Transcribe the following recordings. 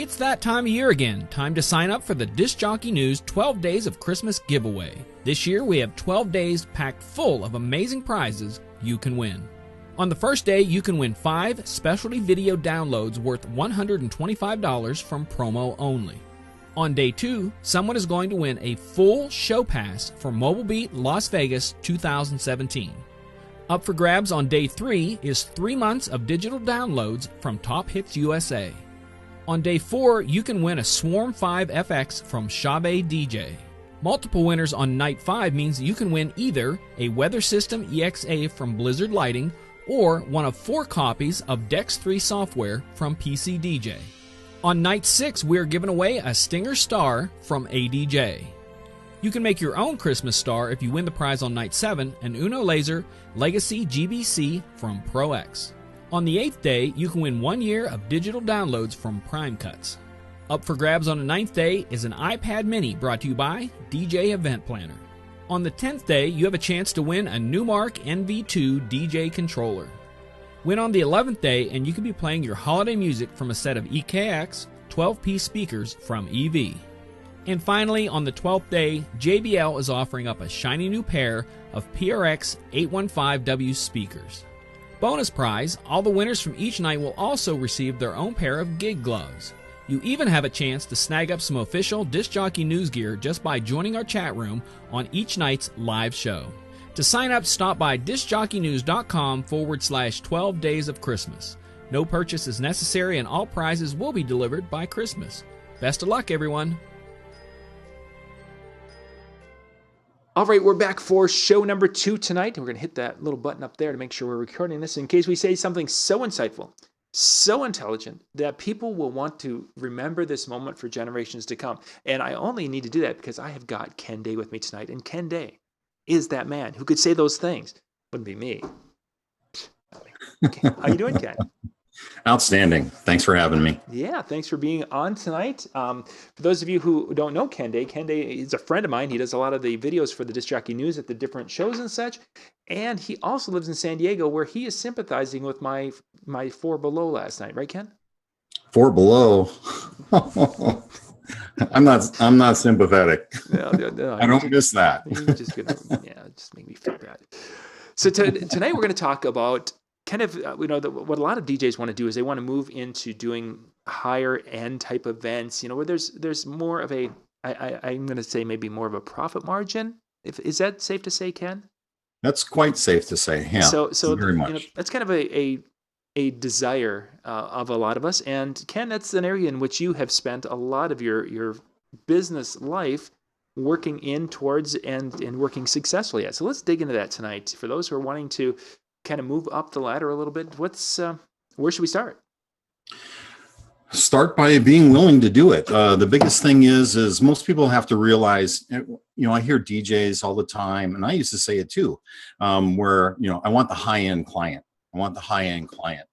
It's that time of year again. Time to sign up for the Disc Jockey News 12 Days of Christmas giveaway. This year we have 12 days packed full of amazing prizes you can win. On the first day, you can win 5 specialty video downloads worth $125 from promo only. On day 2, someone is going to win a full show pass for Mobile Beat Las Vegas 2017. Up for grabs on day 3 is 3 months of digital downloads from Top Hits USA. On day 4, you can win a Swarm 5 FX from Chave DJ. Multiple winners on night 5 means you can win either a Weather System EXA from Blizzard Lighting or one of 4 copies of Dex 3 software from PC DJ. On night 6, we are giving away a Stinger Star from ADJ. You can make your own Christmas star if you win the prize on night 7, an Uno Laser Legacy GBC from ProX. On the 8th day, you can win 1 year of digital downloads from Prime Cuts. Up for grabs on the 9th day is an iPad Mini brought to you by DJ Event Planner. On the 10th day, you have a chance to win a Newmark NV2 DJ controller. Win on the 11th day and you can be playing your holiday music from a set of EKX 12-piece speakers from EV. And finally, on the 12th day, JBL is offering up a shiny new pair of PRX 815W speakers. Bonus prize, all the winners from each night will also receive their own pair of gig gloves. You even have a chance to snag up some official Disc Jockey News gear just by joining our chat room on each night's live show. To sign up, stop by discjockeynews.com/12 days of Christmas. No purchase is necessary and all prizes will be delivered by Christmas. Best of luck, everyone. All right, we're back for show number 2 tonight, and we're going to hit that little button up there to make sure we're recording this in case we say something so insightful, so intelligent, that people will want to remember this moment for generations to come. And I only need to do that because I have got Ken Day with me tonight, and Ken Day is that man who could say those things. Wouldn't be me. How you doing, Ken? Outstanding. Thanks for having me. Yeah, thanks for being on tonight. For those of you who don't know Ken Day is a friend of mine. He does a lot of the videos for the Disc Jockey News at the different shows and such. And he also lives in San Diego, where he is sympathizing with my 4 Below last night. Right, Ken? 4 Below. I'm not sympathetic. No, I don't miss that. You're just gonna, just make me feel bad. So tonight we're going to talk about kind of, what a lot of DJs want to do is they want to move into doing higher end type events, where there's more of a, I'm going to say maybe more of a profit margin. Is that safe to say, Ken? That's quite safe to say. Yeah. So very much. That's kind of a desire of a lot of us. And Ken, that's an area in which you have spent a lot of your business life working in towards and working successfully at. So let's dig into that tonight. For those who are wanting to kind of move up the ladder a little bit, where should we start? Start by being willing to do it. The biggest thing is most people have to realize, I hear DJs all the time, and I used to say it too, where, I want the high-end client. I want the high-end client.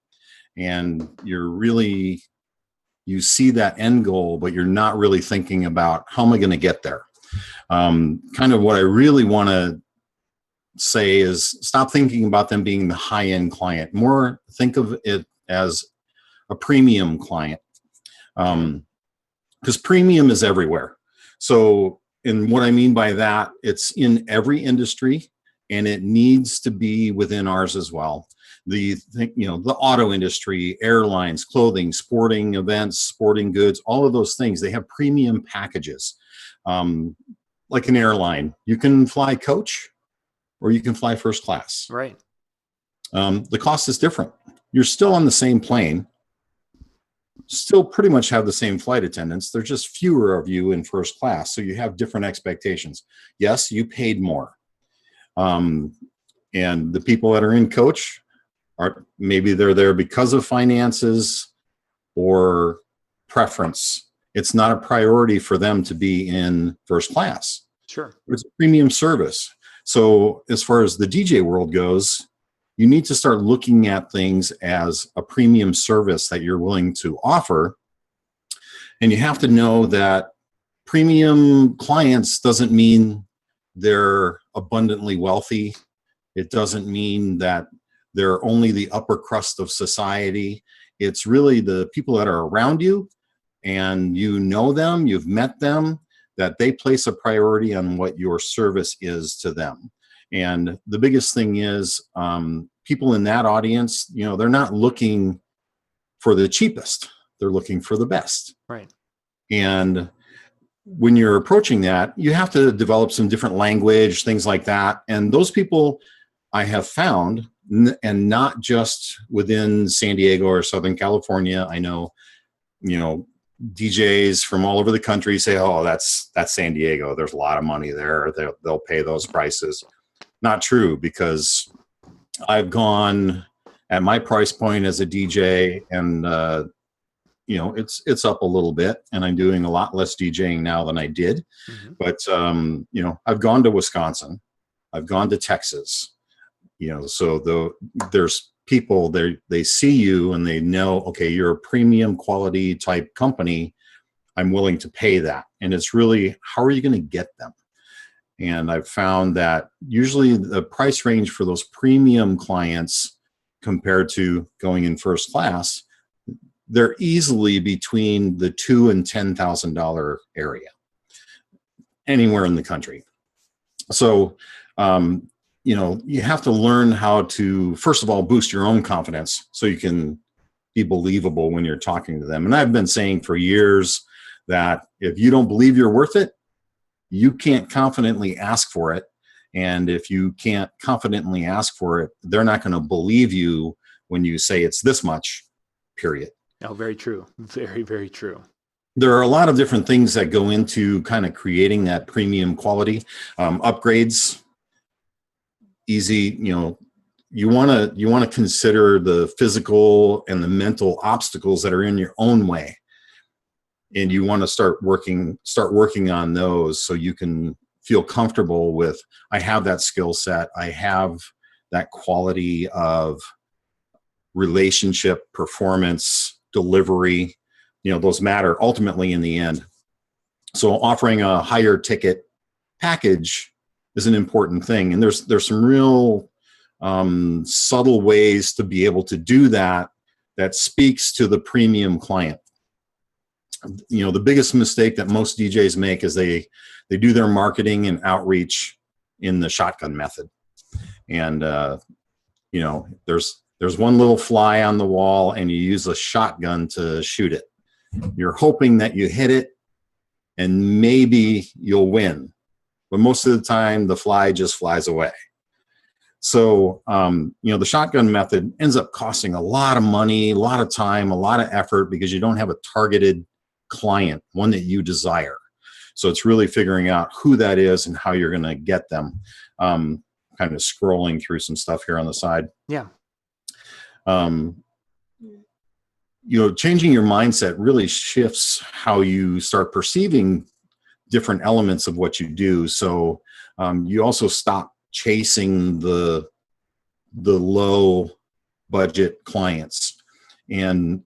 And you see that end goal, but you're not really thinking about how am I going to get there? Kind of what I really want to say is stop thinking about them being the high-end client. More think of it as a premium client. Because premium is everywhere. So, and what I mean by that, it's in every industry, and it needs to be within ours as well. The auto industry, airlines, clothing, sporting events, sporting goods, all of those things, they have premium packages. Like an airline, you can fly coach or you can fly first class. Right. The cost is different. You're still on the same plane, still pretty much have the same flight attendants. There's just fewer of you in first class, so you have different expectations. Yes, you paid more. And the people that are in coach maybe they're there because of finances or preference. It's not a priority for them to be in first class. Sure. It's a premium service. So as far as the DJ world goes, you need to start looking at things as a premium service that you're willing to offer. And you have to know that premium clients doesn't mean they're abundantly wealthy. It doesn't mean that they're only the upper crust of society. It's really the people that are around you and you know them, you've met them, that they place a priority on what your service is to them. And the biggest thing is people in that audience, they're not looking for the cheapest, they're looking for the best. Right. And when you're approaching that, you have to develop some different language, things like that. And those people I have found, and not just within San Diego or Southern California. I know, DJs from all over the country say, oh, that's San Diego. There's a lot of money there. They'll pay those prices. Not true, because I've gone at my price point as a DJ, and it's up a little bit, and I'm doing a lot less DJing now than I did. Mm-hmm. But I've gone to Wisconsin, I've gone to Texas. So there's people there, they see you and they know, okay, you're a premium quality type company. I'm willing to pay that. And it's really, how are you going to get them? And I've found that usually the price range for those premium clients compared to going in first class, they're easily between the $2,000 and $10,000 area, anywhere in the country. So, you have to learn how to, first of all, boost your own confidence so you can be believable when you're talking to them. And I've been saying for years that if you don't believe you're worth it, you can't confidently ask for it. And if you can't confidently ask for it, they're not going to believe you when you say it's this much, period. Oh, very true. Very, very true. There are a lot of different things that go into kind of creating that premium quality. Upgrades, easy. You want to consider the physical and the mental obstacles that are in your own way, and you want to start working on those so you can feel comfortable with, I have that skill set, I have that quality of relationship, performance, delivery. Those matter ultimately in the end. So offering a higher ticket package is an important thing. And there's some real subtle ways to be able to do that speaks to the premium client. The biggest mistake that most DJs make is they do their marketing and outreach in the shotgun method. And, there's one little fly on the wall and you use a shotgun to shoot it. You're hoping that you hit it and maybe you'll win. But most of the time, the fly just flies away. So, the shotgun method ends up costing a lot of money, a lot of time, a lot of effort, because you don't have a targeted client, one that you desire. So it's really figuring out who that is and how you're going to get them. Kind of scrolling through some stuff here on the side. Yeah. Changing your mindset really shifts how you start perceiving different elements of what you do. So you also stop chasing the low budget clients. And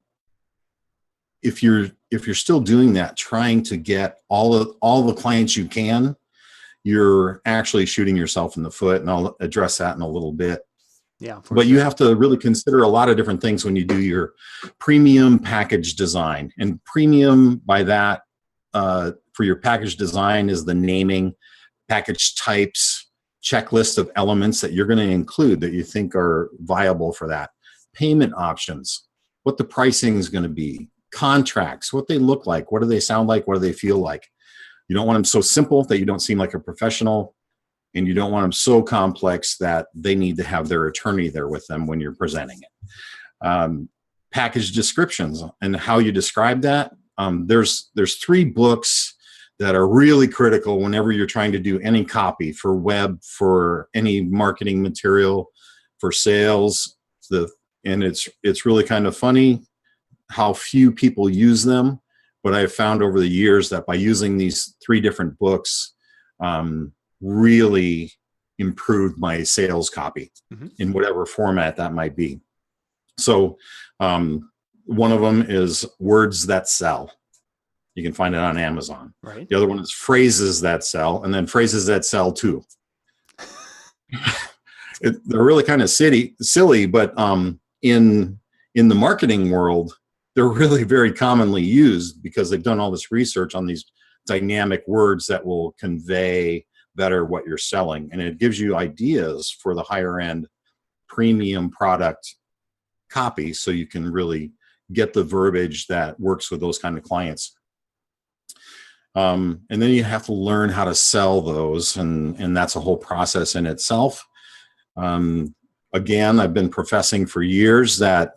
if you're still doing that, trying to get all the clients you can, you're actually shooting yourself in the foot. And I'll address that in a little bit. Yeah. But you have to really consider a lot of different things when you do your premium package design. And premium, by that, for your package design, is the naming, package types, checklist of elements that you're going to include that you think are viable for that. Payment options, what the pricing is going to be. Contracts, what they look like, what do they sound like, what do they feel like. You don't want them so simple that you don't seem like a professional, and you don't want them so complex that they need to have their attorney there with them when you're presenting it. Package descriptions and how you describe that. There's 3 books that are really critical whenever you're trying to do any copy for web, for any marketing material, for sales. And it's really kind of funny how few people use them, but I've found over the years that by using these 3 different books, really improved my sales copy in whatever format that might be. So one of them is Words That Sell. You can find it on Amazon. Right. The other one is Phrases That Sell, and then Phrases That Sell Too. They're really kind of silly, but in the marketing world, they're really very commonly used because they've done all this research on these dynamic words that will convey better what you're selling. And it gives you ideas for the higher end premium product copy, so you can really get the verbiage that works with those kind of clients. And then you have to learn how to sell those, and that's a whole process in itself. Again, I've been professing for years that,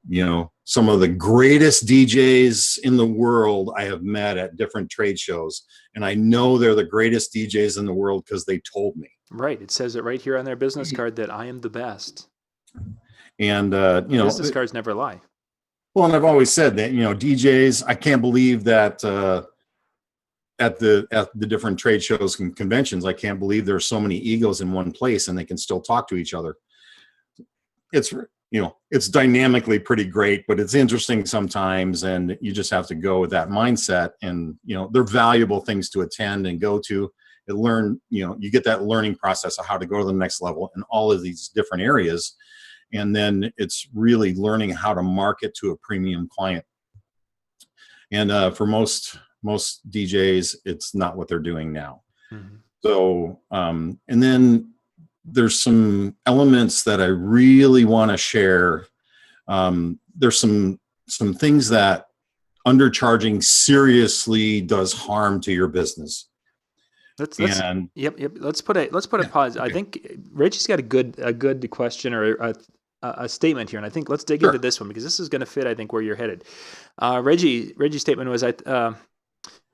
you know, some of the greatest DJs in the world I have met at different trade shows, and I know they're the greatest DJs in the world because they told me. Right. It says it right here on their business card that I am the best. And you know, business cards never lie. Well, and I've always said that, you know, DJs, I can't believe that at the different trade shows and conventions, I can't believe there's so many egos in one place and they can still talk to each other. It's, you know, it's dynamically pretty great, but it's interesting sometimes, and you just have to go with that mindset. And, you know, they're valuable things to attend and go to and learn. You know, you get that learning process of how to go to the next level in all of these different areas. And then it's really learning how to market to a premium client. And for most DJs, it's not what they're doing now. Mm-hmm. So, and then there's some elements that I really want to share. There's some things that undercharging seriously does harm to your business. Let's put a pause. Okay. I think Reggie's got a good question or a statement here, and I think let's dig into this one because this is going to fit, I think, where you're headed. Reggie's statement was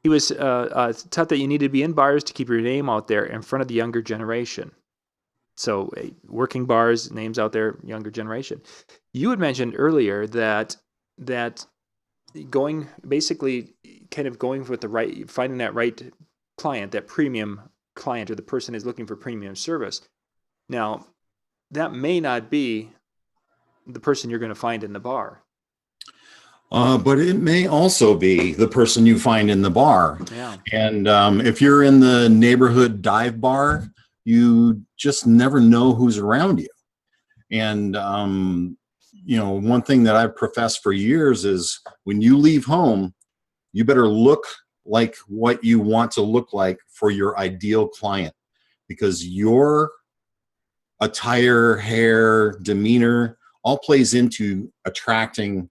he was taught that you need to be in bars to keep your name out there in front of the younger generation. So working bars, names out there, younger generation. You had mentioned earlier that going basically kind of going with finding that right client, that premium client, or the person is looking for premium service. Now, that may not be the person you're going to find in the bar. But it may also be the person you find in the bar. Yeah. And if you're in the neighborhood dive bar, you just never know who's around you. And, you know, one thing that I've professed for years is when you leave home, you better look like what you want to look like for your ideal client, because your attire, hair, demeanor all plays into attracting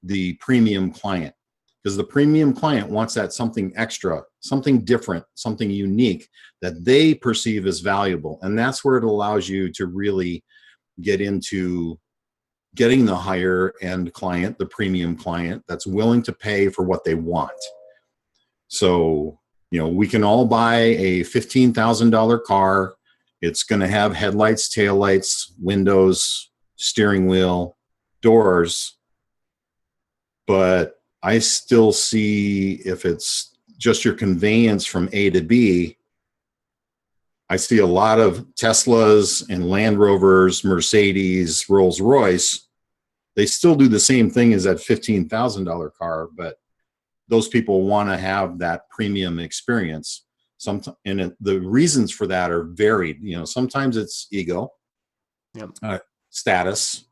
the premium client, because the premium client wants that something extra, something different, something unique that they perceive as valuable. And that's where it allows you to really get into getting the higher end client, the premium client that's willing to pay for what they want. So, you know, we can all buy a $15,000 car. It's going to have headlights, taillights, windows, steering wheel, doors. But I still see, if it's just your conveyance from A to B, I see a lot of Teslas and Land Rovers, Mercedes, Rolls Royce. They still do the same thing as that $15,000 car, but those people want to have that premium experience. And the reasons for that are varied. You know, sometimes it's ego, status.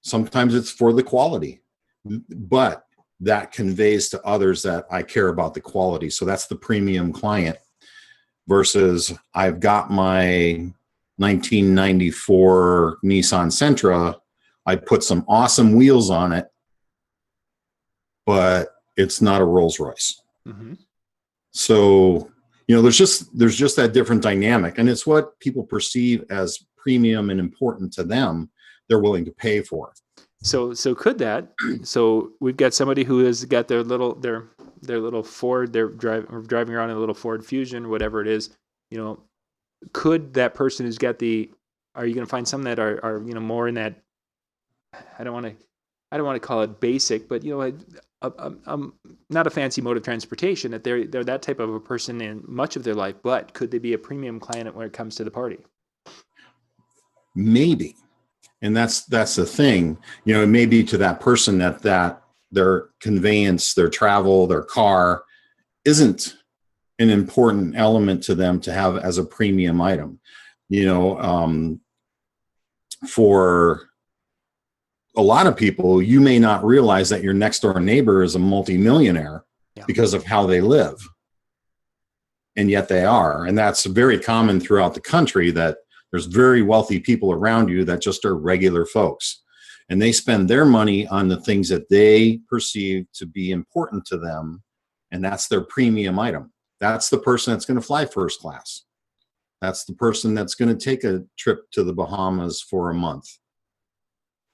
Sometimes it's for the quality. But that conveys to others that I care about the quality. So that's the premium client, versus I've got my 1994 Nissan Sentra. I put some awesome wheels on it, but it's not a Rolls Royce. Mm-hmm. So, you know, there's just that different dynamic, and it's what people perceive as premium and important to them. They're willing to pay for. So could that? So we've got somebody who has got their little Ford. They're driving around in a little Ford Fusion, whatever it is. You know, could that person who's got are you going to find some that are you know, more in that? I don't want to call it basic, but you know, not a fancy mode of transportation. That they're that type of a person in much of their life. But could they be a premium client when it comes to the party? Maybe. And that's the thing, you know, it may be to that person that their conveyance, their travel, their car isn't an important element to them to have as a premium item. You know, for a lot of people, you may not realize that your next door neighbor is a multimillionaire because of how they live. And yet they are. And that's very common throughout the country, that there's very wealthy people around you that just are regular folks. And they spend their money on the things that they perceive to be important to them. And that's their premium item. That's the person that's going to fly first class. That's the person that's going to take a trip to the Bahamas for a month.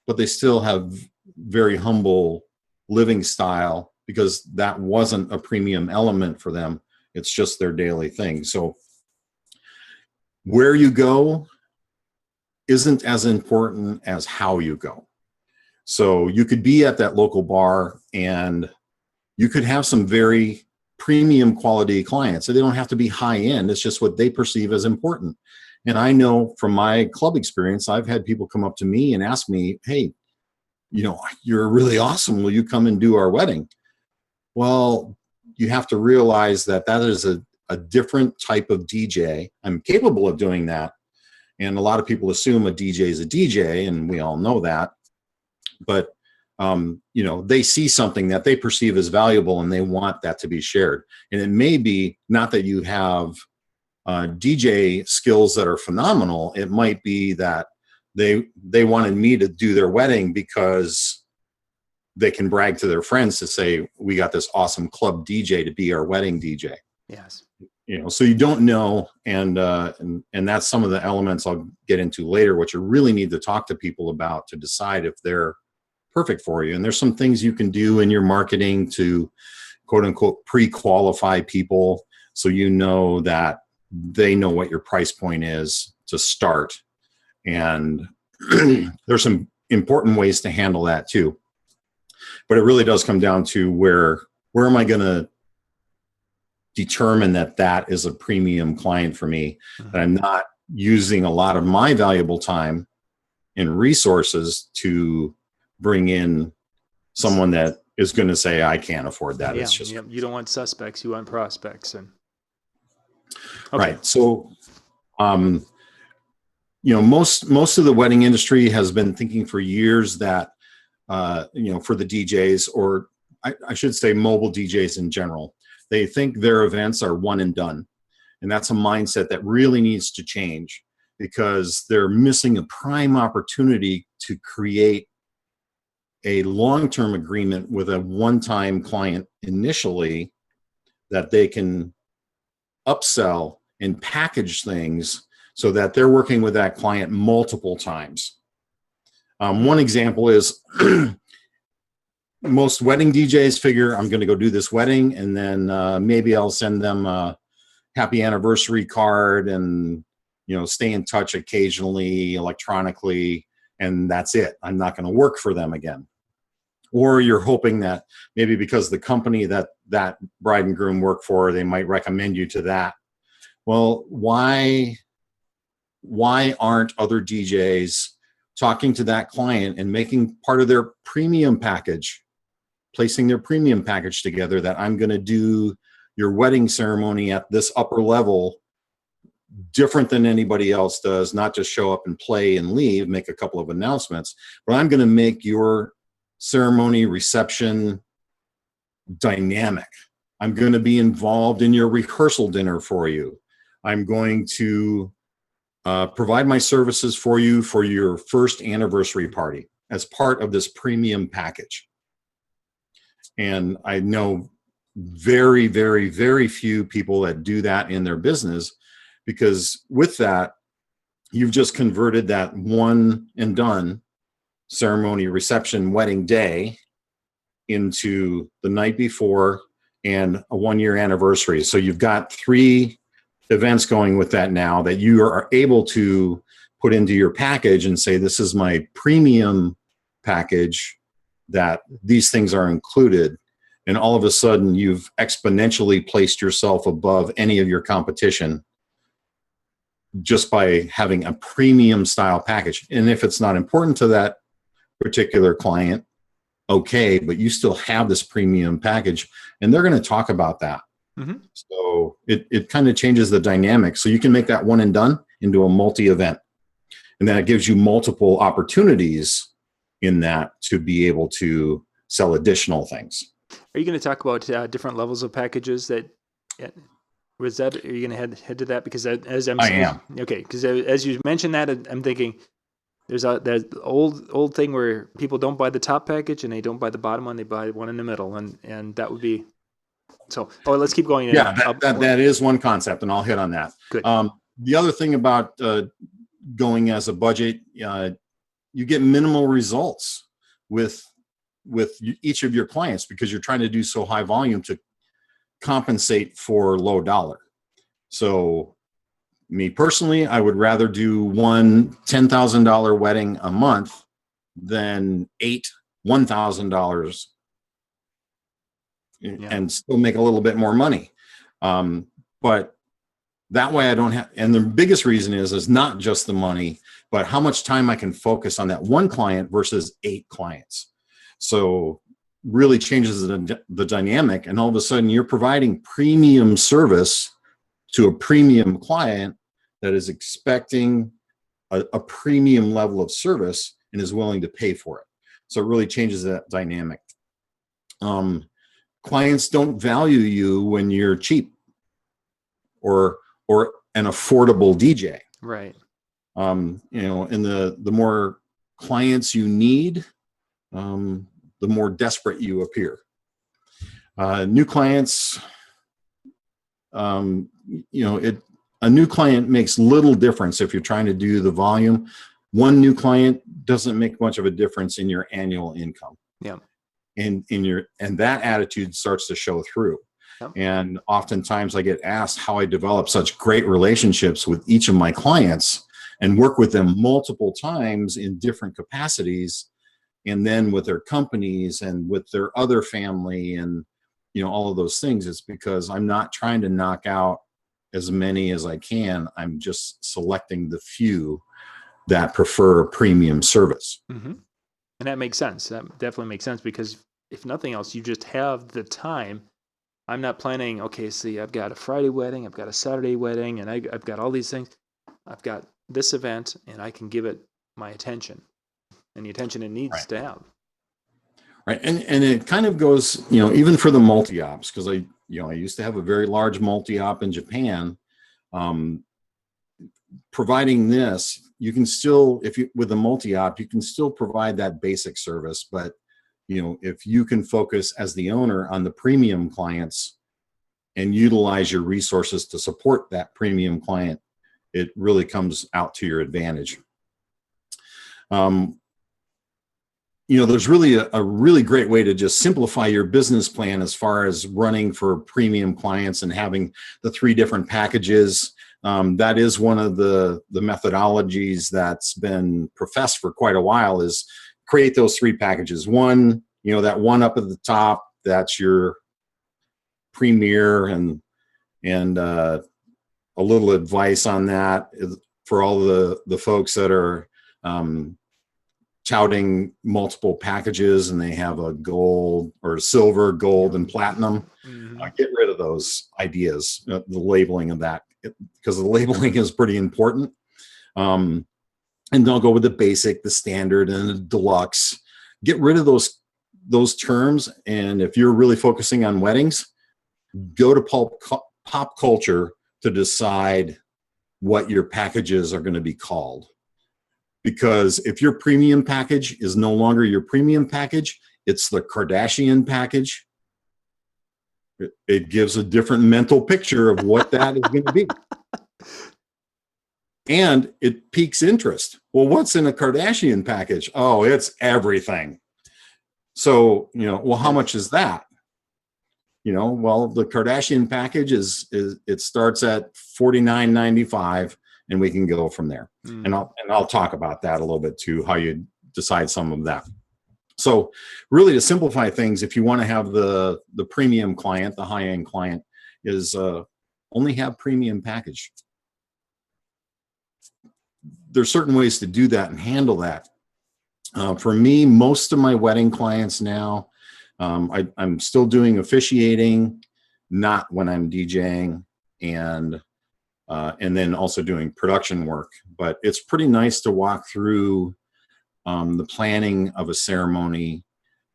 But they still have very humble living style because that wasn't a premium element for them. It's just their daily thing. So where you go isn't as important as how you go. So you could be at that local bar and you could have some very premium quality clients. So they don't have to be high end. It's just what they perceive as important. And I know from my club experience, I've had people come up to me and ask me, hey, you know, you're really awesome. Will you come and do our wedding? Well, you have to realize that that is a different type of DJ. I'm capable of doing that. And a lot of people assume a DJ is a DJ, and we all know that. But, you know, they see something that they perceive as valuable and they want that to be shared. And it may be not that you have DJ skills that are phenomenal. It might be that they wanted me to do their wedding because they can brag to their friends to say, we got this awesome club DJ to be our wedding DJ. Yes. You know, so you don't know. And that's some of the elements I'll get into later, what you really need to talk to people about to decide if they're perfect for you. And there's some things you can do in your marketing to quote unquote pre-qualify people. So you know that they know what your price point is to start. And there's some important ways to handle that too. But it really does come down to where am I going to determine that that is a premium client for me, that I'm not using a lot of my valuable time and resources to bring in someone that is going to say, I can't afford that. Yeah, it's just you don't want suspects, you want prospects. And okay. Right. So, you know, most of the wedding industry has been thinking for years that, you know, for the DJs, or I should say mobile DJs in general, they think their events are one and done. And that's a mindset that really needs to change, because they're missing a prime opportunity to create a long-term agreement with a one-time client initially that they can upsell and package things so that they're working with that client multiple times. One example is most wedding DJs figure, I'm going to go do this wedding, and then maybe I'll send them a happy anniversary card and, you know, stay in touch occasionally electronically, and that's it. I'm not going to work for them again. Or you're hoping that maybe because the company that bride and groom work for, they might recommend you to that. Well, why aren't other DJs talking to that client and making part of their premium package, placing their premium package together, that I'm going to do your wedding ceremony at this upper level different than anybody else does, not just show up and play and leave, make a couple of announcements, but I'm going to make your ceremony reception dynamic. I'm going to be involved in your rehearsal dinner for you. I'm going to provide my services for you for your first anniversary party as part of this premium package. And I know very, very, very few people that do that in their business, because with that, you've just converted that one and done ceremony, reception, wedding day into the night before and a 1-year anniversary. So you've got 3 events going with that now that you are able to put into your package and say, this is my premium package, that these things are included. And all of a sudden you've exponentially placed yourself above any of your competition just by having a premium style package. And if it's not important to that particular client, okay, but you still have this premium package, and they're going to talk about that. Mm-hmm. So it kind of changes the dynamic. So you can make that one and done into a multi-event, and then it gives you multiple opportunities in that to be able to sell additional things. Are you going to talk about different levels of packages that? Was that? Are you going to head to that? Because I am. Okay, because as you mentioned that, I'm thinking there's that old thing where people don't buy the top package and they don't buy the bottom one; they buy one in the middle, and that would be. So, let's keep going. Yeah, that is one concept, and I'll hit on that. Good. The other thing about going as a budget, you get minimal results with each of your clients because you're trying to do so high volume to compensate for low dollar. So me personally, I would rather do one $10,000 wedding a month than 8 $1,000 and still make a little bit more money. But that way I don't have, and the biggest reason is not just the money, but how much time I can focus on that one client versus 8 clients. So really changes the dynamic, and all of a sudden you're providing premium service to a premium client that is expecting a premium level of service and is willing to pay for it. So it really changes that dynamic. Clients don't value you when you're cheap or an affordable DJ. Right. And the more clients you need, the more desperate you appear. New clients, a new client makes little difference if you're trying to do the volume. One new client doesn't make much of a difference in your annual income. Yeah. And that attitude starts to show through. Yep. And oftentimes I get asked how I develop such great relationships with each of my clients and work with them multiple times in different capacities, and then with their companies and with their other family and all of those things. It's because I'm not trying to knock out as many as I can. I'm just selecting the few that prefer premium service. Mm-hmm. And that makes sense. That definitely makes sense, because if nothing else, you just have the time. I'm not planning, okay, see, I've got a Friday wedding, I've got a Saturday wedding, and I've got all these things. I've got this event, and I can give it my attention and the attention it needs to have. Right. And it kind of goes, even for the multi-ops, because I used to have a very large multi-op in Japan. Providing this, you can still, with a multi-op, you can still provide that basic service, but if you can focus as the owner on the premium clients and utilize your resources to support that premium client, it really comes out to your advantage. There's really a really great way to just simplify your business plan as far as running for premium clients and having the 3 different packages. That is one of the methodologies that's been professed for quite a while, is create those 3 packages. One, that one up at the top, that's your premier, and a little advice on that for all the folks that are touting multiple packages and they have a gold or silver, gold, and platinum. Mm-hmm. Get rid of those ideas, the labeling of that, because the labeling is pretty important. And they'll go with the basic, the standard, and the deluxe. Get rid of those terms. And if you're really focusing on weddings, go to pop culture to decide what your packages are going to be called. Because if your premium package is no longer your premium package, it's the Kardashian package. It gives a different mental picture of what that is going to be. And it piques interest. Well, what's in a Kardashian package? Oh, it's everything. So, how much is that? Well, the Kardashian package it starts at $49.95, and we can go from there. Mm. And I'll talk about that a little bit too, how you decide some of that. So really, to simplify things, if you want to have the premium client, the high-end client, is only have premium package. There's certain ways to do that and handle that. For me, most of my wedding clients now, I'm still doing officiating, not when I'm DJing, and then also doing production work. But it's pretty nice to walk through the planning of a ceremony,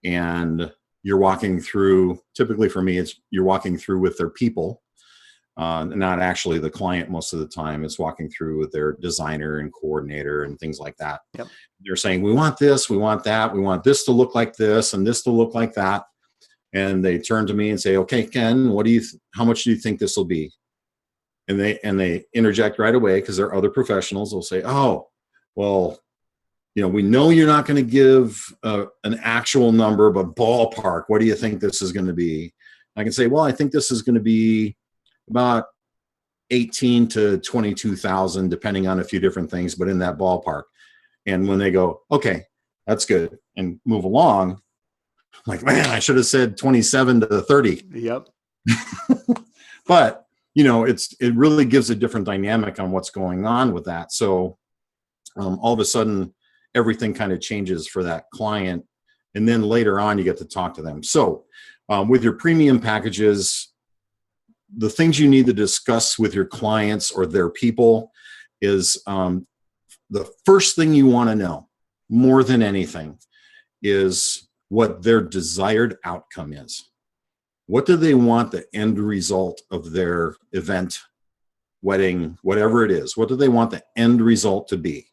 and you're walking through, typically for me, it's you're walking through with their people, not actually the client most of the time. It's walking through with their designer and coordinator and things like that. Yep. They're saying, we want this, we want that, we want this to look like this and this to look like that. And they turn to me and say, okay, Ken, how much do you think this will be? And they interject right away, because they're other professionals. They'll say, oh, well, we know you're not going to give an actual number, but ballpark, what do you think this is going to be? I can say, well, I think this is going to be about 18 to 22,000, depending on a few different things, but in that ballpark. And when they go, okay, that's good, and move along, I'm like, man, I should have said 27 to 30. Yep. But, it really gives a different dynamic on what's going on with that. So all of a sudden, everything kind of changes for that client. And then later on, you get to talk to them. So with your premium packages, the things you need to discuss with your clients or their people is the first thing you want to know, more than anything, is what their desired outcome is. What do they want the end result of their event, wedding, whatever it is? What do they want the end result to be?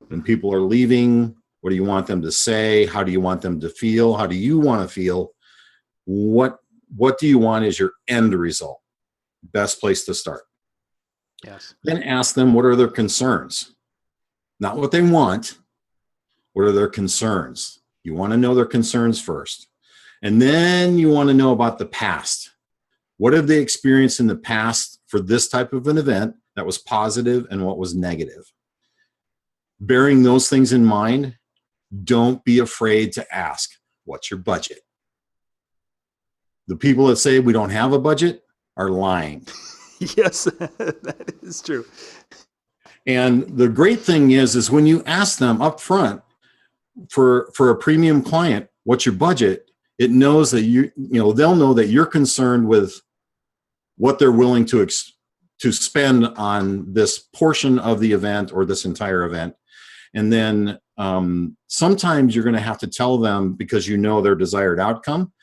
When people are leaving, what do you want them to say? How do you want them to feel? How do you want to feel? What do you want as your end result? Best place to start. Yes. Then ask them, what are their concerns? Not what they want. What are their concerns? You want to know their concerns first. And then you want to know about the past. What have they experienced in the past for this type of an event that was positive, and what was negative? Bearing those things in mind, don't be afraid to ask, what's your budget? The people that say we don't have a budget are lying. Yes, that is true. And the great thing is when you ask them up front for a premium client, what's your budget? It knows that they'll know that you're concerned with what they're willing to spend on this portion of the event or this entire event. And then sometimes you're going to have to tell them, because their desired outcome,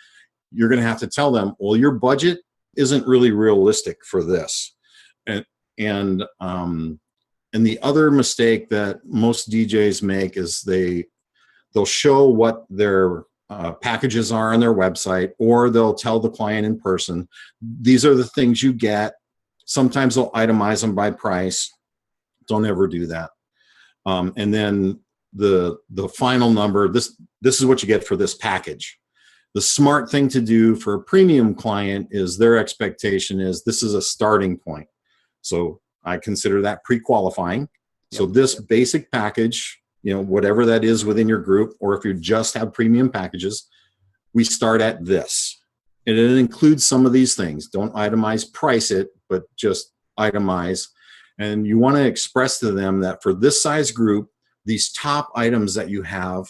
you're going to have to tell them, well, your budget isn't really realistic for this. And the other mistake that most DJs make is they'll show what their packages are on their website, or they'll tell the client in person, these are the things you get. Sometimes they'll itemize them by price. Don't ever do that. And then the final number, this is what you get for this package. The smart thing to do for a premium client is their expectation is this is a starting point. So I consider that pre-qualifying. Yep. So this basic package, whatever that is within your group, or if you just have premium packages, we start at this. And it includes some of these things. Don't itemize, price it, but just itemize. And you want to express to them that for this size group, these top items that you have,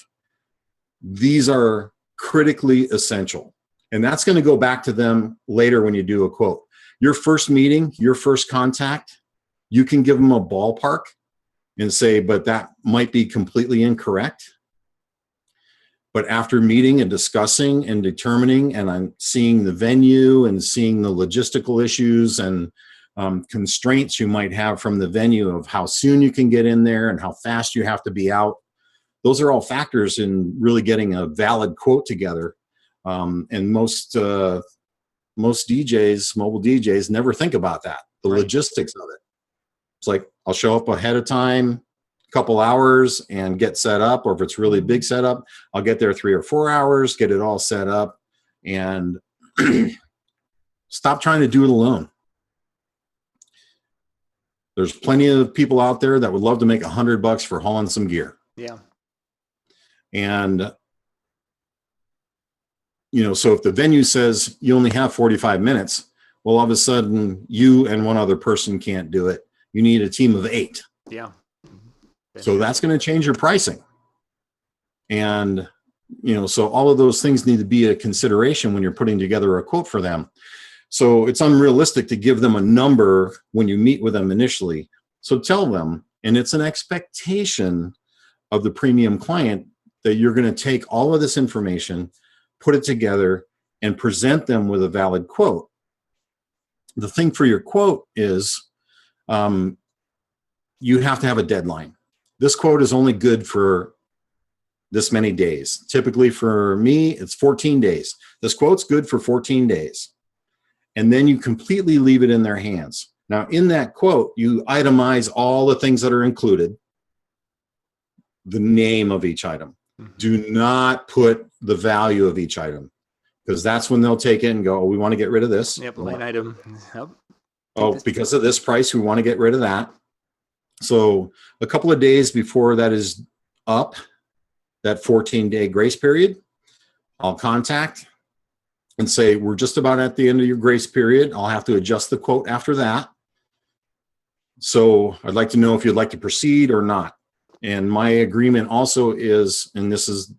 these are critically essential. And that's going to go back to them later when you do a quote. Your first meeting, your first contact, you can give them a ballpark and say, but that might be completely incorrect. But after meeting and discussing and determining, and I'm seeing the venue and seeing the logistical issues and constraints you might have from the venue of how soon you can get in there and how fast you have to be out. Those are all factors in really getting a valid quote together. And most DJs, mobile DJs, never think about that, the logistics of it. It's like, I'll show up ahead of time, a couple hours, and get set up. Or if it's really big setup, I'll get there 3 or 4 hours, get it all set up, and stop trying to do it alone. There's plenty of people out there that would love to make $100 for hauling some gear. Yeah. And, so if the venue says you only have 45 minutes, well, all of a sudden you and one other person can't do it. You need a team of 8. Yeah. So that's going to change your pricing. And, so all of those things need to be a consideration when you're putting together a quote for them. So it's unrealistic to give them a number when you meet with them initially. So tell them, and it's an expectation of the premium client that you're going to take all of this information, put it together, and present them with a valid quote. The thing for your quote is you have to have a deadline. This quote is only good for this many days. Typically for me, it's 14 days. This quote's good for 14 days. And then you completely leave it in their hands. Now, in that quote, you itemize all the things that are included, the name of each item. Do not put the value of each item, because that's when they'll take it and go, oh, we want to get rid of this. Yep, line item. Yep. Oh, because of this price, we want to get rid of that. So a couple of days before that is up, that 14-day grace period, I'll contact and say, we're just about at the end of your grace period. I'll have to adjust the quote after that. So I'd like to know if you'd like to proceed or not. And my agreement also is, and this is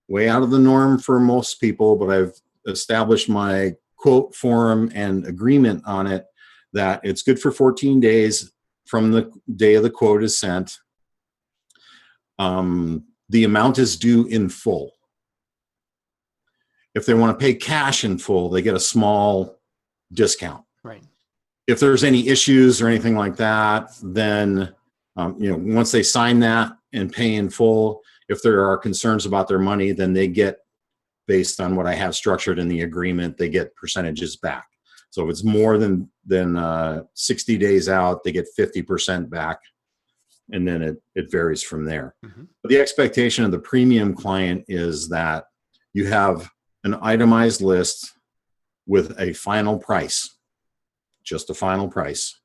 way out of the norm for most people, but I've established my quote form and agreement on it that it's good for 14 days from the day of the quote is sent. The amount is due in full. If they want to pay cash in full, they get a small discount. Right. If there's any issues or anything like that, then once they sign that and pay in full, if there are concerns about their money, then they get, based on what I have structured in the agreement, they get percentages back. So if it's more than 60 days out, they get 50% back, and then it varies from there. Mm-hmm. But the expectation of the premium client is that you have an itemized list with a final price, just a final price.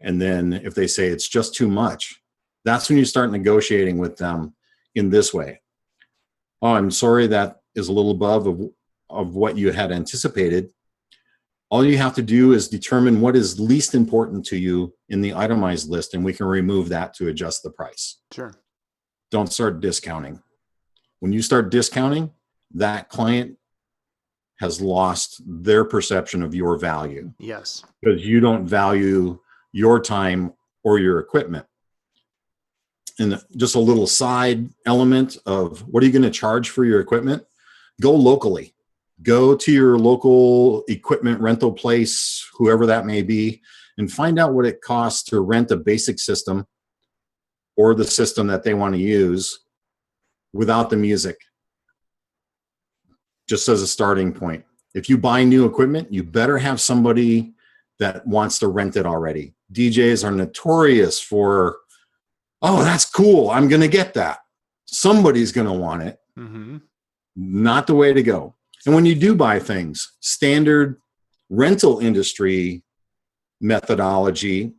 And then if they say it's just too much, that's when you start negotiating with them in this way. Oh, I'm sorry, that is a little above of what you had anticipated. All you have to do is determine what is least important to you in the itemized list, and we can remove that to adjust the price. Sure. Don't start discounting. When you start discounting, that client has lost their perception of your value. Yes. Because you don't value your time or your equipment. And just a little side element of what are you going to charge for your equipment? Go locally. Go to your local equipment rental place, whoever that may be, and find out what it costs to rent a basic system or the system that they want to use without the music. Just as a starting point. If you buy new equipment, you better have somebody that wants to rent it already. DJs are notorious for, oh, that's cool, I'm going to get that. Somebody's going to want it. Mm-hmm. Not the way to go. And when you do buy things, standard rental industry methodology,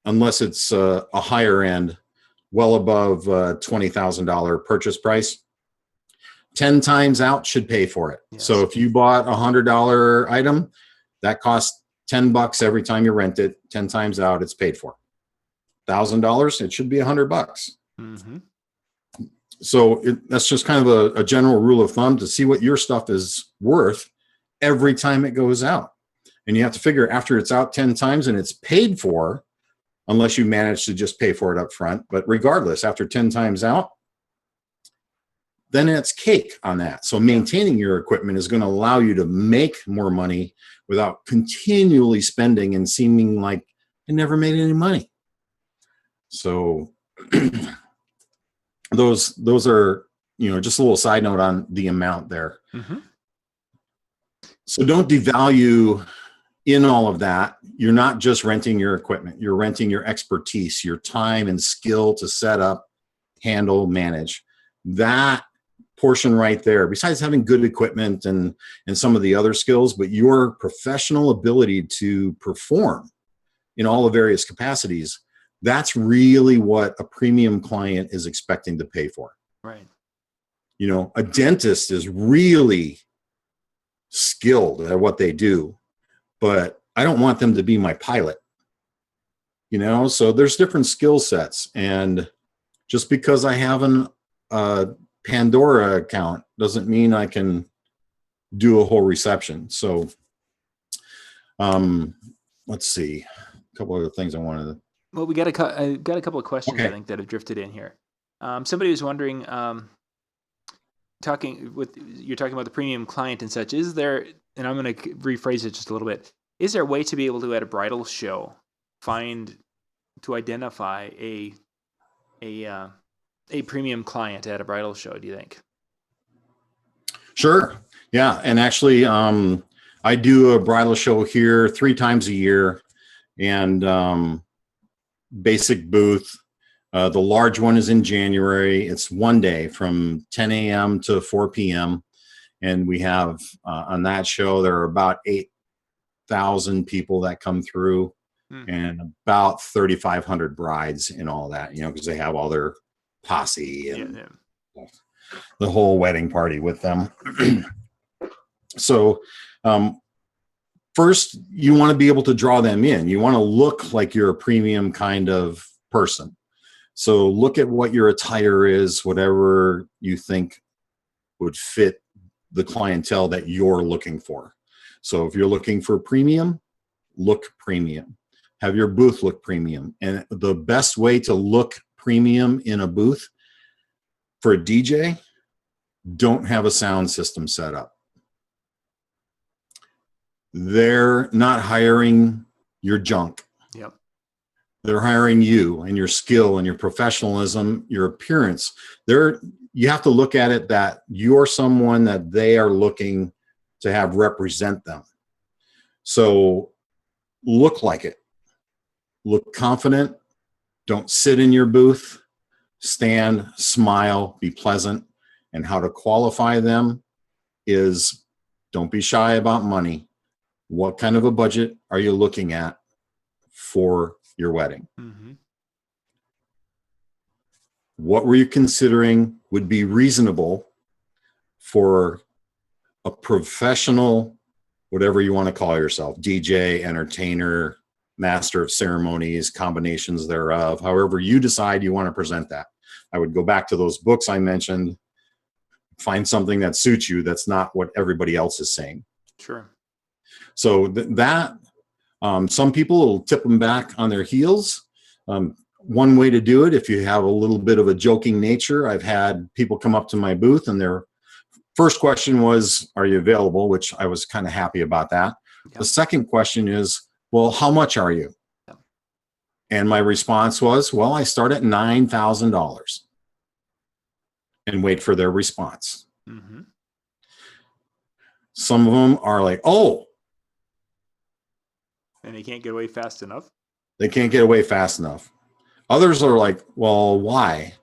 unless it's a higher end, well above $20,000 purchase price, 10 times out should pay for it. Yes. So if you bought a $100 item, that costs $10 every time you rent it. 10 times out, it's paid for. $1,000, it should be $100. Mm-hmm. So that's just kind of a general rule of thumb to see what your stuff is worth every time it goes out. And you have to figure after it's out 10 times and it's paid for, unless you manage to just pay for it up front. But regardless, after 10 times out, then it's cake on that. So maintaining your equipment is going to allow you to make more money without continually spending and seeming like I never made any money. So those are, just a little side note on the amount there. Mm-hmm. So don't devalue in all of that. You're not just renting your equipment. You're renting your expertise, your time and skill to set up, handle, manage. That portion right there, besides having good equipment and some of the other skills, but your professional ability to perform in all the various capacities, that's really what a premium client is expecting to pay for. Right. A dentist is really skilled at what they do, but I don't want them to be my pilot. So there's different skill sets, and just because I have a Pandora account doesn't mean I can do a whole reception. So let's see, a couple other things I wanted to. Well, I got a couple of questions, okay. I think, that have drifted in here. Somebody was wondering, you're talking about the premium client and such. Is there, and I'm going to rephrase it just a little bit. Is there a way to be able to, at a bridal show, identify a premium client at a bridal show? Do you think? Sure. Yeah. And actually, I do a bridal show here 3 times a year, and basic booth. The large one is in January. It's one day from 10 a.m. to 4 p.m. And we have, on that show, there are about 8,000 people that come through, and about 3,500 brides and all that, because they have all their posse and the whole wedding party with them. So, first, you want to be able to draw them in. You want to look like you're a premium kind of person. So look at what your attire is, whatever you think would fit the clientele that you're looking for. So if you're looking for premium, look premium. Have your booth look premium. And the best way to look premium in a booth for a DJ, don't have a sound system set up. They're not hiring your junk. Yep. They're hiring you and your skill and your professionalism, your appearance. You have to look at it that you're someone that they are looking to have represent them. So look like it. Look confident. Don't sit in your booth. Stand, smile, be pleasant. And how to qualify them is, don't be shy about money. What kind of a budget are you looking at for your wedding? Mm-hmm. What were you considering would be reasonable for a professional, whatever you want to call yourself, DJ, entertainer, master of ceremonies, combinations thereof, however you decide you want to present that. I would go back to those books I mentioned, find something that suits you that's not what everybody else is saying. Sure. So some people will tip them back on their heels. One way to do it, if you have a little bit of a joking nature, I've had people come up to my booth and their first question was, are you available? Which I was kind of happy about that. Yep. The second question is, well, how much are you? Yep. And my response was, well, I start at $9,000, and wait for their response. Mm-hmm. Some of them are like, oh. And they can't get away fast enough. They can't get away fast enough. Others are like, well, why?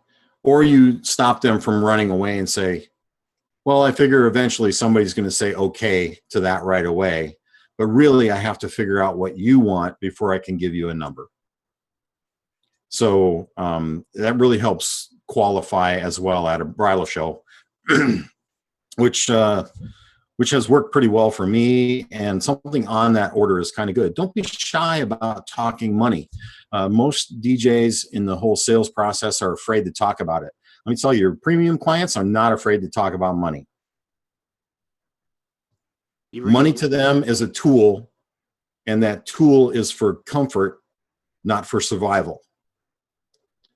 Or you stop them from running away and say, well, I figure eventually somebody's going to say okay to that right away. But really, I have to figure out what you want before I can give you a number. So that really helps qualify as well at a bridal show, which has worked pretty well for me. And something on that order is kind of good. Don't be shy about talking money. Most DJs in the whole sales process are afraid to talk about it. Let me tell you, your premium clients are not afraid to talk about money. Money to them is a tool, and that tool is for comfort, not for survival.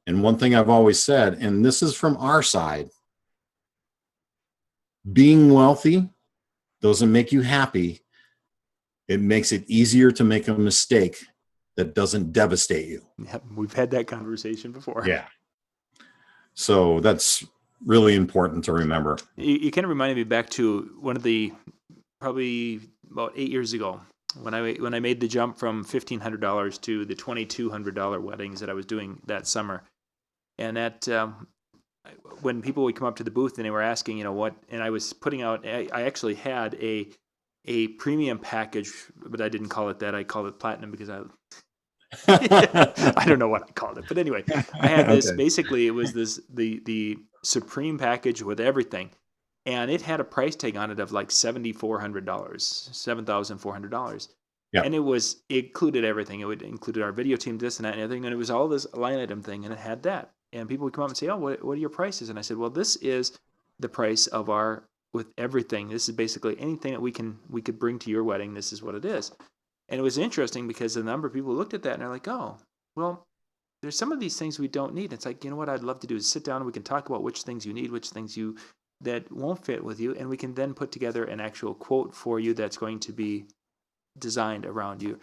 And one thing I've always said, and this is from our side, being wealthy doesn't make you happy. It makes it easier to make a mistake that doesn't devastate you. Yep, we've had that conversation before. Yeah. So that's really important to remember. You kind of reminded me back to one of the, probably about 8 years ago, when I made the jump from $1,500 to the $2,200 weddings that I was doing that summer. And that when people would come up to the booth and they were asking, what, and I was putting out, I actually had a premium package, but I didn't call it that. I called it platinum because I don't know what I called it, but anyway, I had this. Okay. Basically, it was the supreme package with everything, and it had a price tag on it of like $7,400, $7,400. Yeah. And it included everything. It included our video team, this and that and everything, and it was all this line item thing, and it had that. And people would come up and say, "Oh, what are your prices?" And I said, "Well, this is the price of with everything. This is basically anything that we could bring to your wedding. This is what it is." And it was interesting because the number of people looked at that and they're like, "Oh, well, there's some of these things we don't need. It's like, you know what I'd love to do is sit down and we can talk about which things you need, which things that won't fit with you, and we can then put together an actual quote for you that's going to be designed around you.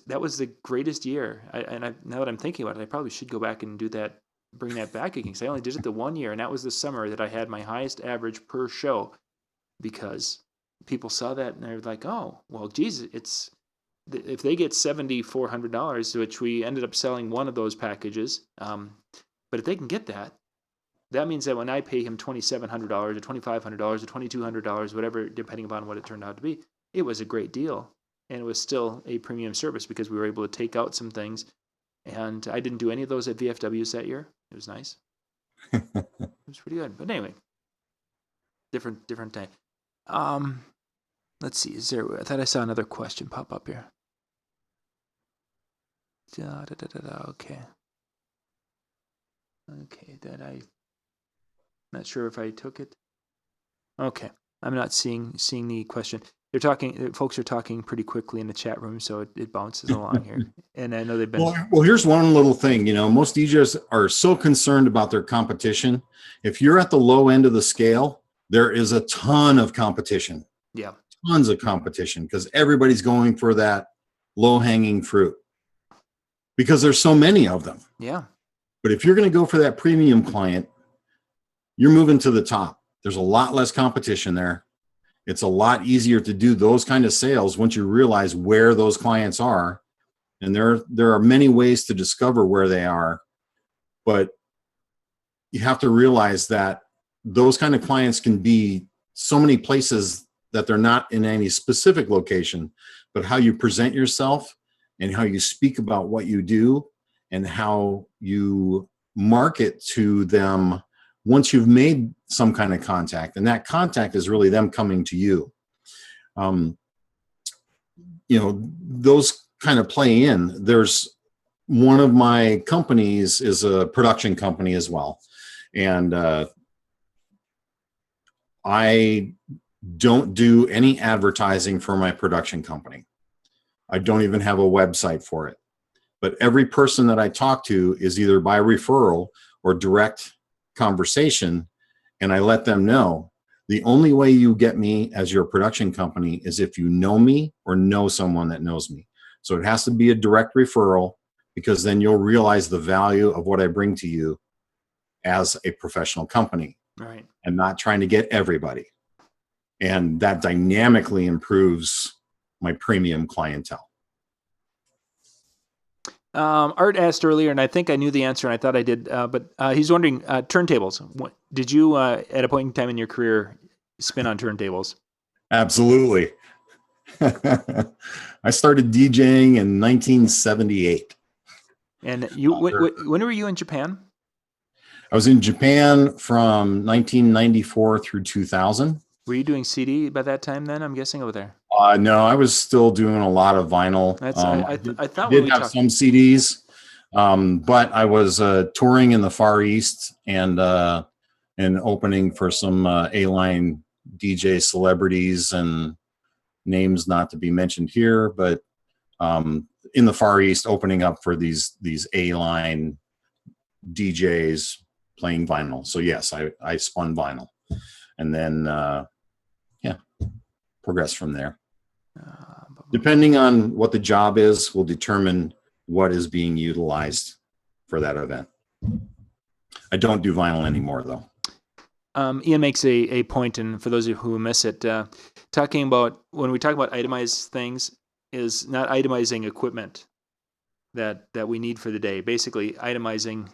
That was the greatest year. Now that I'm thinking about it, I probably should go back and do that, bring that back again. Because I only did it the 1 year, and that was the summer that I had my highest average per show, because people saw that and they're like, oh, well, geez, if they get $7,400, which we ended up selling one of those packages, but if they can get that, that means that when I pay him $2,700 or $2,500 or $2,200, whatever, depending upon what it turned out to be, it was a great deal. And it was still a premium service because we were able to take out some things. And I didn't do any of those at VFWs that year. It was nice. It was pretty good. But anyway, different day. Let's see. I thought I saw another question pop up here. Okay. Okay. Not sure if I took it. Okay. I'm not seeing the question. Folks are talking pretty quickly in the chat room, so it bounces along here. And I know they've been. Well, here's one little thing. Most DJs are so concerned about their competition. If you're at the low end of the scale, there is a ton of competition. Yeah. Tons of competition because everybody's going for that low-hanging fruit because there's so many of them. Yeah. But if you're going to go for that premium client, you're moving to the top. There's a lot less competition there. It's a lot easier to do those kind of sales once you realize where those clients are. And there are many ways to discover where they are, but you have to realize that those kind of clients can be so many places that they're not in any specific location, but how you present yourself and how you speak about what you do and how you market to them once you've made some kind of contact. And that contact is really them coming to you. Those kind of play in. There's one of my companies is a production company as well. And I don't do any advertising for my production company. I don't even have a website for it. But every person that I talk to is either by referral or direct conversation, and I let them know the only way you get me as your production company is if you know me or know someone that knows me. So it has to be a direct referral, because then you'll realize the value of what I bring to you as a professional company, right? And not trying to get everybody. And that dynamically improves my premium clientele. Art asked earlier, and I think I knew the answer, and I thought I did, but he's wondering, turntables. Did you, at a point in time in your career, spin on turntables? Absolutely. I started DJing in 1978. And when were you in Japan? I was in Japan from 1994 through 2000. Were you doing CD by that time then, I'm guessing, over there? No, I was still doing a lot of vinyl. I thought we did have some CDs, but I was touring in the Far East and opening for some A-line DJ celebrities and names not to be mentioned here, but in the Far East, opening up for these A-line DJs playing vinyl. So yes, I spun vinyl, and then progress from there. Depending on what the job is, will determine what is being utilized for that event. I don't do vinyl anymore, though. Ian makes a point, and for those of you who miss it, talking about when we talk about itemized things, is not itemizing equipment that we need for the day. Basically, itemizing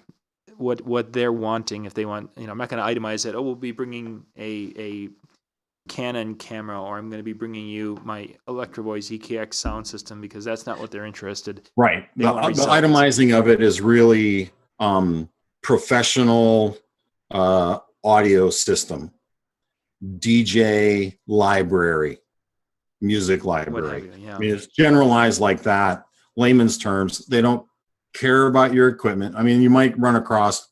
what they're wanting. If they want, I'm not going to itemize it. Oh, we'll be bringing a Canon camera, or I'm going to be bringing you my Electro Voice EKX sound system, because that's not what they're interested. Right. The itemizing of it is really professional audio system, DJ library, music library. Yeah. I mean, it's generalized like that. Layman's terms. They don't care about your equipment. I mean, you might run across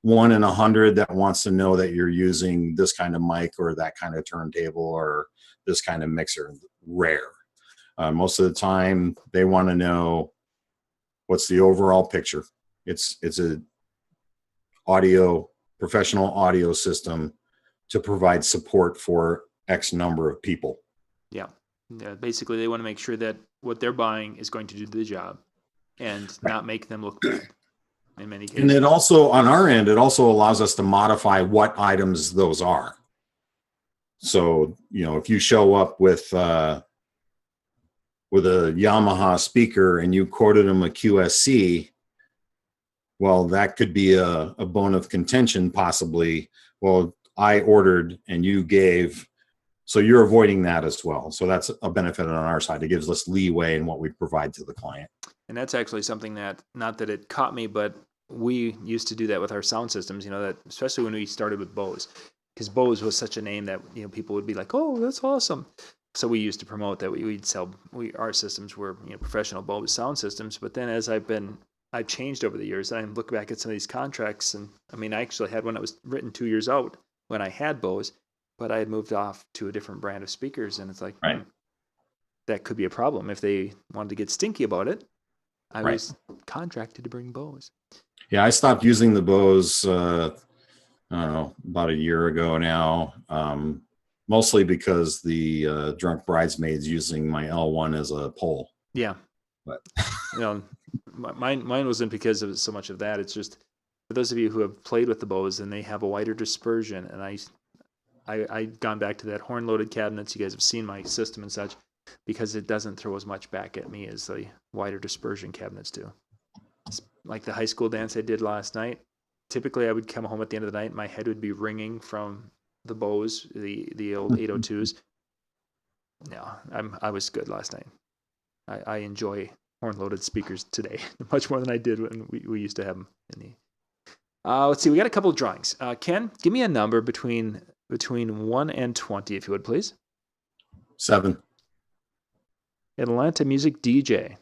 1 in 100 that wants to know that you're using this kind of mic or that kind of turntable or this kind of mixer. Rare. Most of the time, they want to know what's the overall picture. It's a professional audio system to provide support for X number of people. Yeah. Basically, they want to make sure that what they're buying is going to do the job and not make them look bad in many cases. And it also, on our end, it also allows us to modify what items those are. So, if you show up with a Yamaha speaker and you quoted them a QSC, well, that could be a bone of contention possibly. Well, I ordered and you gave, so you're avoiding that as well. So that's a benefit on our side. It gives us leeway in what we provide to the client. And that's actually something that, not that it caught me, but we used to do that with our sound systems, that especially when we started with Bose, because Bose was such a name that, people would be like, oh, that's awesome. So we used to promote that we'd sell, our systems were, professional Bose sound systems. But then as I've changed over the years, and I look back at some of these contracts, and I actually had one that was written 2 years out when I had Bose, but I had moved off to a different brand of speakers, and it's like, right. That could be a problem if they wanted to get stinky about it. I was contracted to bring Bose. Yeah, I stopped using the Bose, I don't know, about a year ago now, mostly because the drunk bridesmaids using my L1 as a pole. Yeah. But mine wasn't because of so much of that. It's just for those of you who have played with the Bose and they have a wider dispersion, and I've gone back to that horn-loaded cabinets. You guys have seen my system and such, because it doesn't throw as much back at me as the wider dispersion cabinets do. It's like the high school dance I did last night. Typically, I would come home at the end of the night, my head would be ringing from the Bose, the old 802s. No, I was good last night. I enjoy horn-loaded speakers today much more than I did when we used to have them in the. Let's see, we got a couple of drawings. Ken, give me a number between 1 and 20, if you would, please. 7. Atlanta Music DJ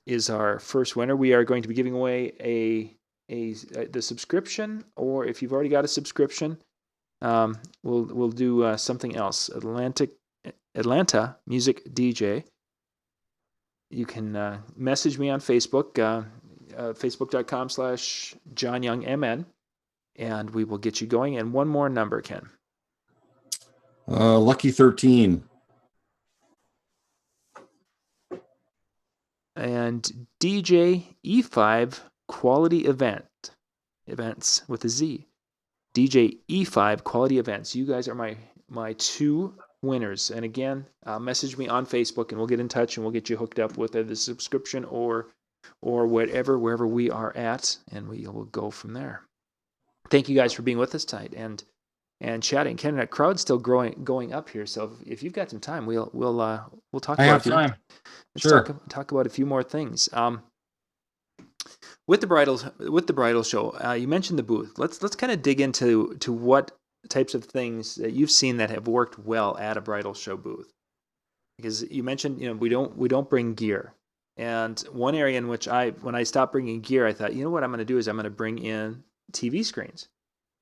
is our first winner. We are going to be giving away the subscription, or if you've already got a subscription, we'll do something else. Atlanta Music DJ. You can message me on Facebook, facebook.com/JohnYoungMN, and we will get you going. And one more number, Ken. Lucky 13. And DJ E5 Quality Events with a Z. DJ E5 Quality Events. You guys are my two winners. And again, message me on Facebook and we'll get in touch and we'll get you hooked up with the subscription or wherever we are at, and we will go from there. Thank you guys for being with us tonight and chatting. Ken, that crowd's still going up here. So if you've got some time, we'll talk. I have time. Let's talk about a few more things. With the bridal show, you mentioned the booth. Let's kind of dig into what types of things that you've seen that have worked well at a bridal show booth. Because you mentioned, we don't bring gear. And one area in which when I stopped bringing gear, I thought, what I'm going to do is I'm going to bring in TV screens.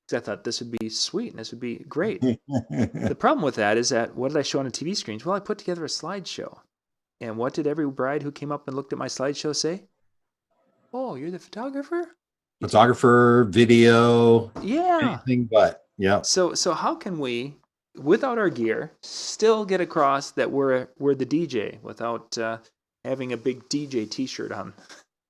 Because I thought this would be sweet and this would be great. The problem with that is that what did I show on the TV screens? Well, I put together a slideshow. And what did every bride who came up and looked at my slideshow say? Oh, you're the photographer? Photographer, video, yeah, anything but. Yeah. So how can we, without our gear, still get across that we're the DJ without having a big DJ T-shirt on?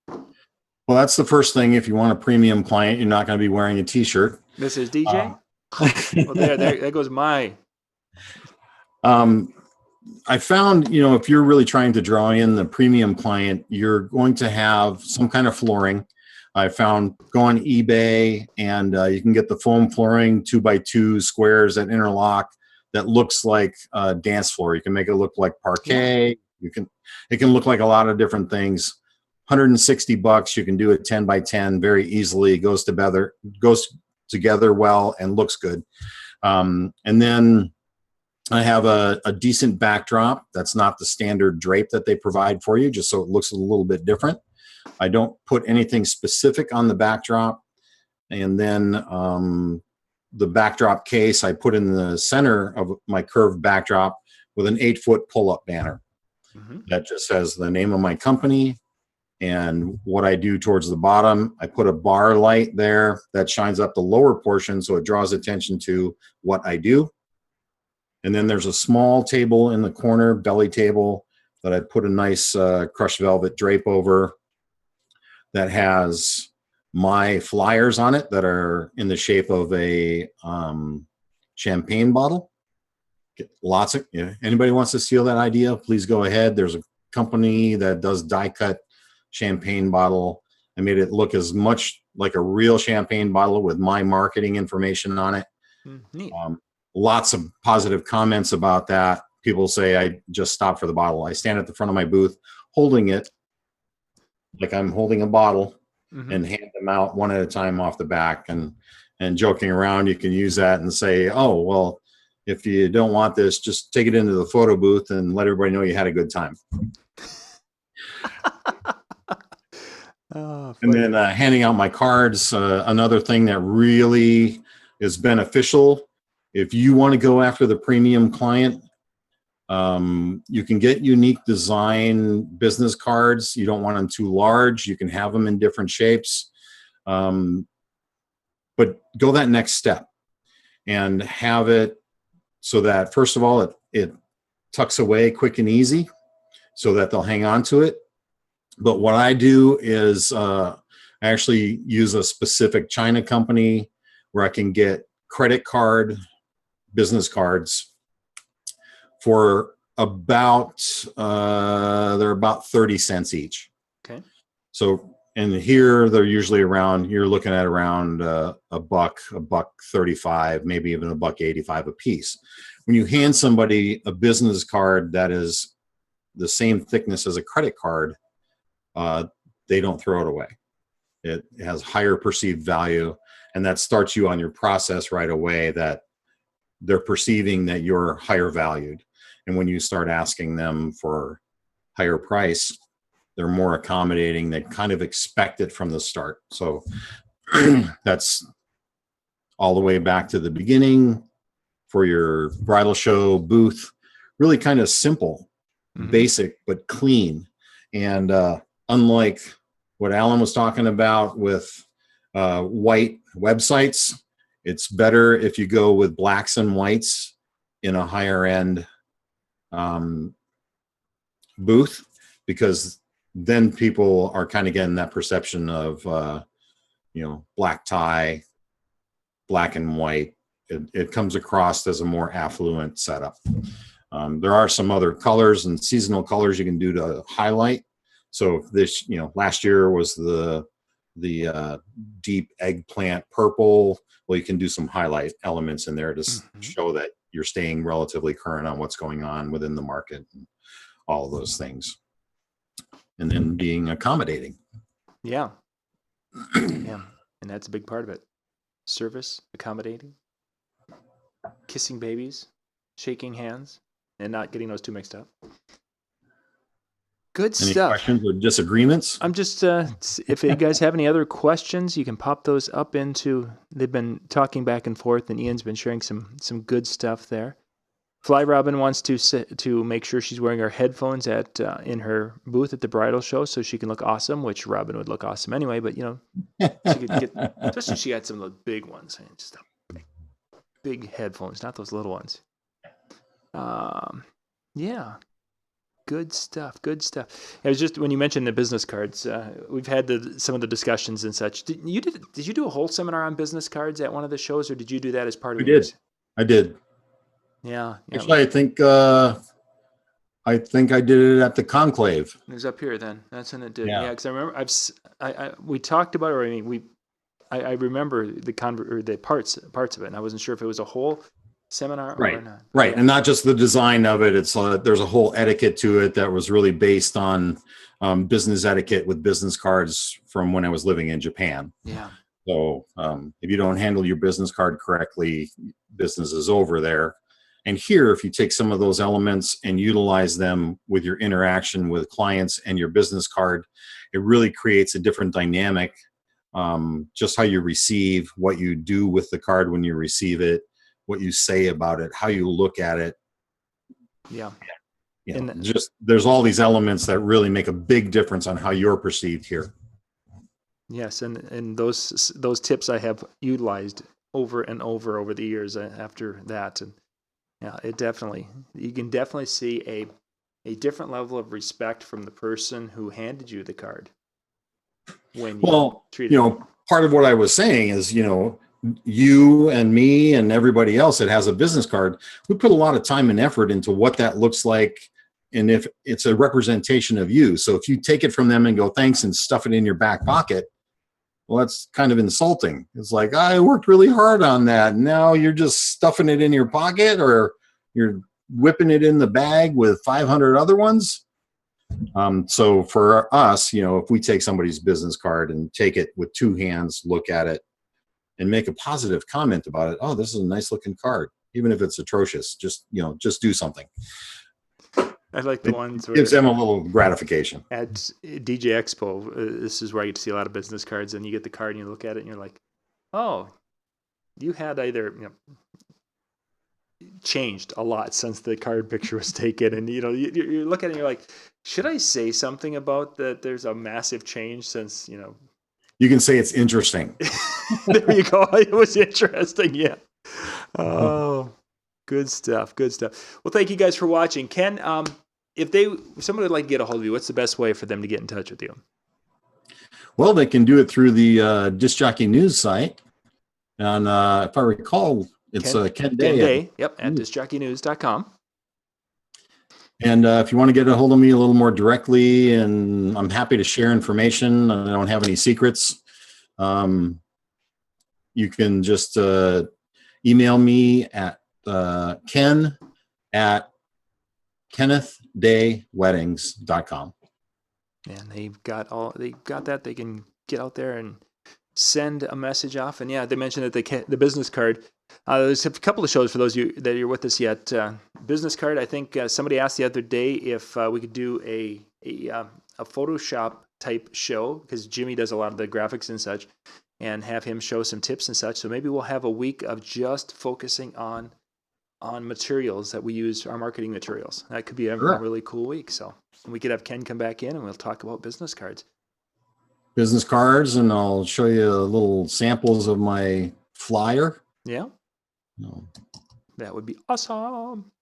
Well, that's the first thing. If you want a premium client, you're not going to be wearing a T-shirt. This is DJ. Well, there goes my. I found, if you're really trying to draw in the premium client, you're going to have some kind of flooring. I found go on eBay and you can get the foam flooring 2x2 squares that interlock that looks like a dance floor. You can make it look like parquet. It can look like a lot of different things. $160. You can do it 10x10 very easily. Goes together well and looks good. And then I have a decent backdrop. That's not the standard drape that they provide for you, just so it looks a little bit different. I don't put anything specific on the backdrop. And then the backdrop case I put in the center of my curved backdrop with an 8-foot pull-up banner. Mm-hmm. That just says the name of my company And what I do towards the bottom, I put a bar light there that shines up the lower portion so it draws attention to what I do. And then there's a small table in the corner, belly table, that I put a nice crushed velvet drape over that has my flyers on it that are in the shape of a champagne bottle. Lots of, anybody wants to steal that idea, please go ahead. There's a company that does die cut champagne bottle. I made it look as much like a real champagne bottle with my marketing information on it. Neat. Lots of positive comments about that. People say I just stopped for the bottle. I stand at the front of my booth holding it like I'm holding a bottle and hand them out one at a time off the back. And joking around, you can use that and say, oh, well, if you don't want this, just take it into the photo booth and let everybody know you had a good time. And then handing out my cards, another thing that really is beneficial. If you want to go after the premium client, you can get unique design business cards. You don't want them too large. You can have them in different shapes. But go that next step and have it so that, first of all, it tucks away quick and easy so that they'll hang on to it. But what I do is I actually use a specific China company where I can get credit card business cards for about they're about 30 cents each. Okay. So, and here they're usually around, you're looking at around a buck 35, maybe even a buck 85 a piece. When you hand somebody a business card that is the same thickness as a credit card, they don't throw it away. It has higher perceived value, and that starts you on your process right away, that they're perceiving that you're higher valued. And when you start asking them for higher price, they're more accommodating. They kind of expect it from the start. So that's all the way back to the beginning for your bridal show booth. Really kind of simple, basic, but clean. And unlike what Alan was talking about with white websites, it's better if you go with blacks and whites in a higher end booth, because then people are kind of getting that perception of, black tie, black and white. It comes across as a more affluent setup. There are some other colors and seasonal colors you can do to highlight. So this, last year was the deep eggplant purple. Well, you can do some highlight elements in there to show that you're staying relatively current on what's going on within the market and all of those things. And then being accommodating. Yeah. Yeah. And that's a big part of it. Service, accommodating, kissing babies, shaking hands, and not getting those two mixed up. Good Any stuff. questions or disagreements? I'm just, if you guys have any other questions, you can pop those up into, they've been talking back and forth, and Ian's been sharing some good stuff there. Fly Robin wants to make sure she's wearing her headphones in her booth at the bridal show so she can look awesome, which Robin would look awesome anyway, but she could get, especially she had some of the big ones, just big headphones, not those little ones. Yeah. Good stuff. It was just when you mentioned the business cards, we've had some of the discussions and such. Did you do a whole seminar on business cards at one of the shows, or did you do that as part of yours? I did. Yeah. Actually, I think I did it at the conclave. It was up here then. That's when it did. Yeah. Yeah, because I remember we talked about it. Or I remember the parts of it, and I wasn't sure if it was a whole seminar or not. Right. Yeah. And not just the design of it. It's there's a whole etiquette to it that was really based on business etiquette with business cards from when I was living in Japan. Yeah. So if you don't handle your business card correctly, business is over there. And here, if you take some of those elements and utilize them with your interaction with clients and your business card, it really creates a different dynamic. Just how you receive, what you do with the card when you receive it, what you say about it, how you look at it. Yeah. Just there's all these elements that really make a big difference on how you're perceived here. Yes, and those tips I have utilized over and over the years after that, and yeah, you can definitely see a different level of respect from the person who handed you the card when you treated them. Part of what I was saying is, you and me and everybody else that has a business card, we put a lot of time and effort into what that looks like, and if it's a representation of you. So if you take it from them and go thanks and stuff it in your back pocket, well, that's kind of insulting. It's like, I worked really hard on that. Now you're just stuffing it in your pocket, or you're whipping it in the bag with 500 other ones. So for us, if we take somebody's business card and take it with two hands, look at it and make a positive comment about it. Oh, this is a nice looking card. Even if it's atrocious, just do something. I like the ones where gives them a little gratification. At DJ Expo, this is where I get to see a lot of business cards, and you get the card and you look at it and you're like, oh, you had either changed a lot since the card picture was taken, and you look at it and you're like, should I say something about that? There's a massive change since You can say it's interesting. There you go. It was interesting, yeah. Oh, good stuff. Good stuff. Well, thank you guys for watching. Ken, if somebody would like to get a hold of you, what's the best way for them to get in touch with you? Well, they can do it through the Disc Jockey News site. And if I recall, it's Ken Day. Yep, at discjockeynews.com. And if you want to get a hold of me a little more directly, and I'm happy to share information, I don't have any secrets, you can just email me at ken@kennethdayweddings.com. And they've got that. They can get out there and send a message off. And yeah, they mentioned that the business card. There's a couple of shows for those of you that are with us yet. Business card. I think somebody asked the other day if we could do a Photoshop type show, because Jimmy does a lot of the graphics and such, and have him show some tips and such. So maybe we'll have a week of just focusing on materials that we use, our marketing materials. That could be a really cool week. So we could have Ken come back in and we'll talk about business cards. And I'll show you little samples of my flyer. Yeah. That would be awesome.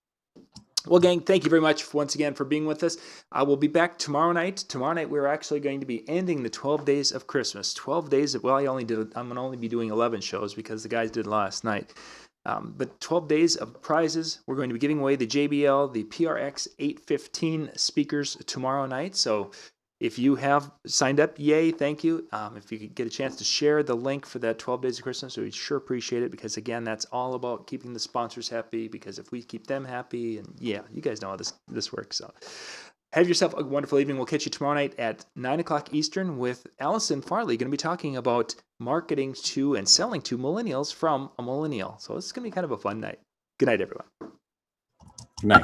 Well, gang, thank you very much once again for being with us. I will be back tomorrow night. Tomorrow night, we're actually going to be ending the 12 days of Christmas. 12 days of, I'm going to only be doing 11 shows because the guys did last night. But 12 days of prizes. We're going to be giving away the JBL, the PRX 815 speakers tomorrow night. So if you have signed up, yay, thank you. If you could get a chance to share the link for that 12 days of Christmas, we'd sure appreciate it, because again, that's all about keeping the sponsors happy, because if we keep them happy, and yeah, you guys know how this works. So have yourself a wonderful evening. We'll catch you tomorrow night at 9 o'clock Eastern with Allison Farley, going to be talking about marketing to and selling to millennials from a millennial. So it's going to be kind of a fun night. Good night, everyone. Good night.